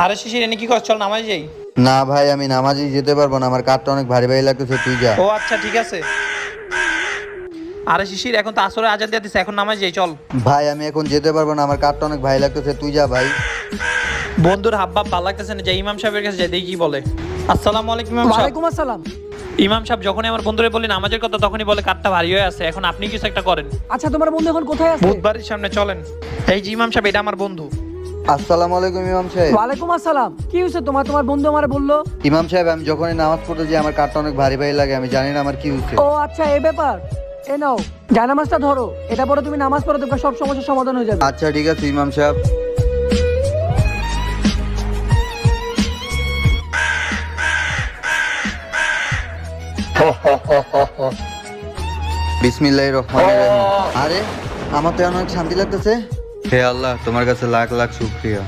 আরে শিশির এনে কি কর, চল নামাজ যাই। না ভাই, আমি নামাজে যেতে পারবো না, আমার কাঠটা অনেক ভারী ভারী লাগতেছে, তুই যা। ও আচ্ছা ঠিক আছে। আরে শিশির এখন তো আসরে আজান দিয়ে দিছে, এখন নামাজ যাই চল। ভাই আমি এখন যেতে পারবো না, আমার কাঠটা অনেক ভারী লাগতেছে, তুই যা ভাই। বন্ধুর হাবভাব ভালো লাগতেছে না, যে ইমাম সাহেবের কাছে যাই দেখি কি বলে। আসসালামু আলাইকুম ইমাম সাহেব। ওয়ালাইকুম আসসালাম। ইমাম সাহেব যখনই আমার বন্ধুরে বলি নামাজের কথা তখনই বলে কাঠটা ভারী হয়ে আছে, এখন আপনি কিছু একটা করেন। আচ্ছা, তোমার বন্ধু এখন কোথায় আছে? বুধবাড়ির সামনে চলেন। এই যে ইমাম সাহেব, এটা আমার বন্ধু। আসসালামু আলাইকুম ইমাম সাহেব। ওয়ালাইকুম আসসালাম। কি হয়েছে তোমার? তোমার বন্ধু আমারে বললো। ইমাম সাহেব, আমি যখনই নামাজ পড়তে যাই আমার কাঠটা অনেক ভারী ভারী লাগে, আমি জানি না আমার কি হয়েছে। ও আচ্ছা, এই ব্যাপার। এ নাও, জানামাজটা ধরো, এটা পরে তুমি নামাজ পড়ো, তোমার সব সমস্যার সমাধান হয়ে যাবে। আচ্ছা ঠিক আছে ইমাম সাহেব। বিসমিল্লাহির রহমানির রহিম। আরে আমার তো অনেক শান্তি লাগতেছে। হে আল্লাহ, তোমার কাছে লাখ লাখ শুকরিয়া।